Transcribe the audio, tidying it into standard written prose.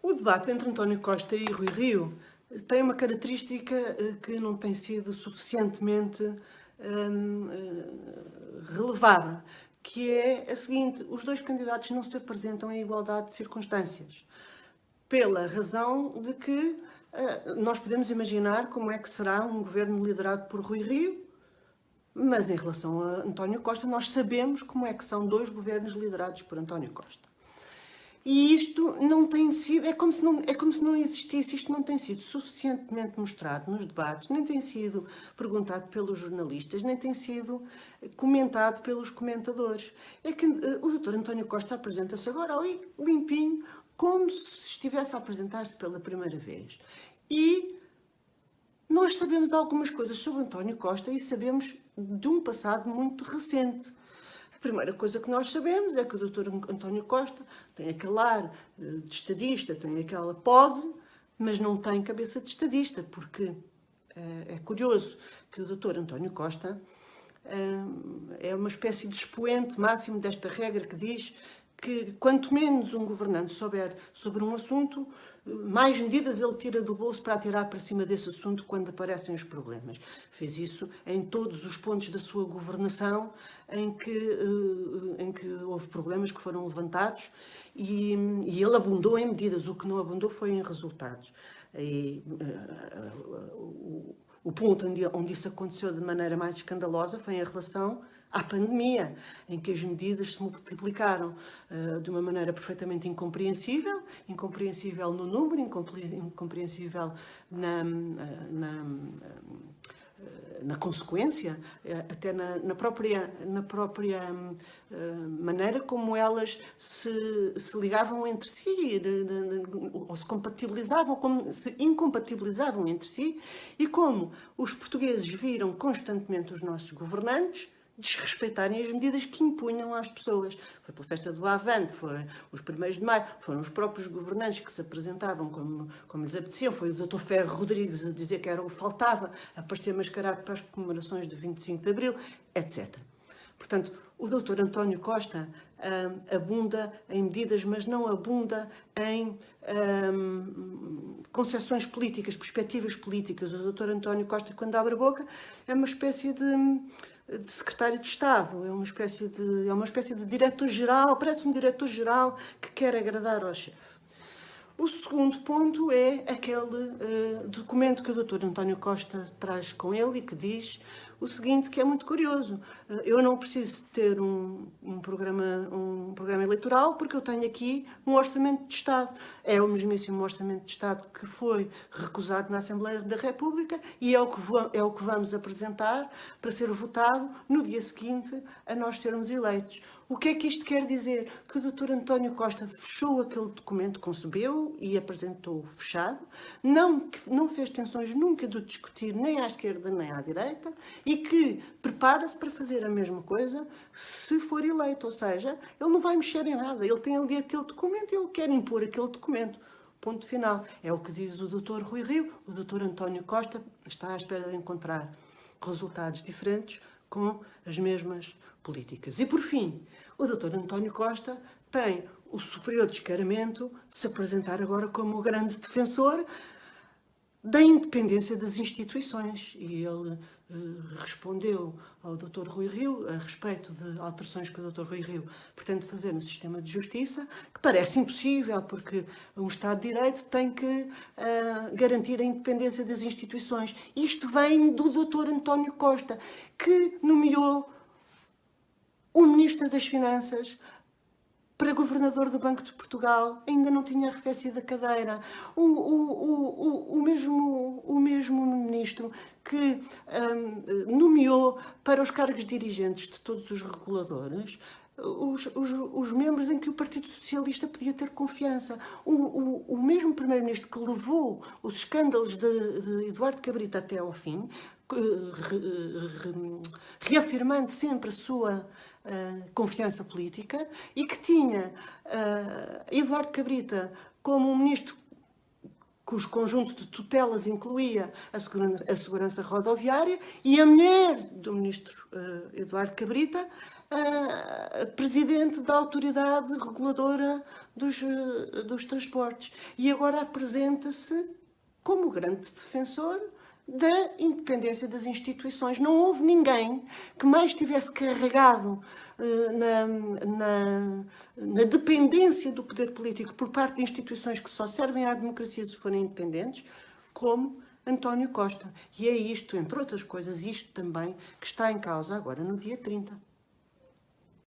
O debate entre António Costa e Rui Rio tem uma característica que não tem sido suficientemente relevada, que é a seguinte: os dois candidatos não se apresentam em igualdade de circunstâncias, pela razão de que nós podemos imaginar como é que será um governo liderado por Rui Rio, mas em relação a António Costa nós sabemos como é que são dois governos liderados por António Costa. E isto não tem sido, é como se não existisse, isto não tem sido suficientemente mostrado nos debates, nem tem sido perguntado pelos jornalistas, nem tem sido comentado pelos comentadores. É que o Dr. António Costa apresenta-se agora ali, limpinho, como se estivesse a apresentar-se pela primeira vez. E nós sabemos algumas coisas sobre António Costa e sabemos de um passado muito recente. A primeira coisa que nós sabemos é que o Dr. António Costa tem aquele ar de estadista, tem aquela pose, mas não tem cabeça de estadista, porque é curioso que o Dr. António Costa é uma espécie de expoente máximo desta regra que diz que quanto menos um governante souber sobre um assunto, mais medidas ele tira do bolso para atirar para cima desse assunto quando aparecem os problemas. Fez isso em todos os pontos da sua governação em que houve problemas que foram levantados e ele abundou em medidas, o que não abundou foi em resultados. O ponto onde isso aconteceu de maneira mais escandalosa foi em relação à pandemia, em que as medidas se multiplicaram de uma maneira perfeitamente incompreensível no número, incompreensível na consequência, até na própria maneira como elas se ligavam entre si, ou se compatibilizavam, como se incompatibilizavam entre si, e como os portugueses viram constantemente os nossos governantes desrespeitarem as medidas que impunham às pessoas. Foi pela festa do Avante, foram os 1º de maio, foram os próprios governantes que se apresentavam como lhes apeteciam. Foi o Dr. Ferro Rodrigues a dizer que era o que faltava, aparecer mascarado para as comemorações do 25 de Abril, etc. Portanto, o Dr. António Costa abunda em medidas, mas não abunda em concepções políticas, perspectivas políticas. O Dr. António Costa, quando abre a boca, é uma espécie de secretário de Estado, é uma espécie de diretor-geral, parece um diretor-geral que quer agradar ao chefe. O segundo ponto é aquele documento que o Dr. António Costa traz com ele e que diz o seguinte, que é muito curioso: eu não preciso ter um programa eleitoral porque eu tenho aqui um orçamento de Estado. É o mesmíssimo orçamento de Estado que foi recusado na Assembleia da República e é o que vamos apresentar para ser votado no dia seguinte a nós sermos eleitos. O que é que isto quer dizer? Que o Dr. António Costa fechou aquele documento, concebeu e apresentou fechado, não fez tensões nunca de discutir nem à esquerda nem à direita e que prepara-se para fazer a mesma coisa se for eleito, ou seja, ele não vai mexer em nada, ele tem ali aquele documento e ele quer impor aquele documento. Ponto final. É o que diz o Dr. Rui Rio. O Dr. António Costa está à espera de encontrar resultados diferentes com as mesmas políticas. E, por fim, o Dr. António Costa tem o superior descaramento de se apresentar agora como o grande defensor da independência das instituições. E ele respondeu ao Dr. Rui Rio a respeito de alterações que o Dr. Rui Rio pretende fazer no sistema de justiça, que parece impossível, porque um Estado de Direito tem que garantir a independência das instituições. Isto vem do Dr. António Costa, que nomeou o Ministro das Finanças para governador do Banco de Portugal, ainda não tinha arrefecido a cadeira. O mesmo ministro que nomeou para os cargos dirigentes de todos os reguladores os membros em que o Partido Socialista podia ter confiança. O mesmo primeiro-ministro que levou os escândalos de Eduardo Cabrita até ao fim, reafirmando sempre a sua confiança política, e que tinha Eduardo Cabrita como um ministro cujo conjunto de tutelas incluía a segurança rodoviária, e a mulher do ministro Eduardo Cabrita presidente da autoridade reguladora dos transportes. E agora apresenta-se como grande defensor da independência das instituições. Não houve ninguém que mais tivesse carregado na dependência do poder político por parte de instituições que só servem à democracia se forem independentes, como António Costa. E é isto, entre outras coisas, isto também, que está em causa agora no dia 30.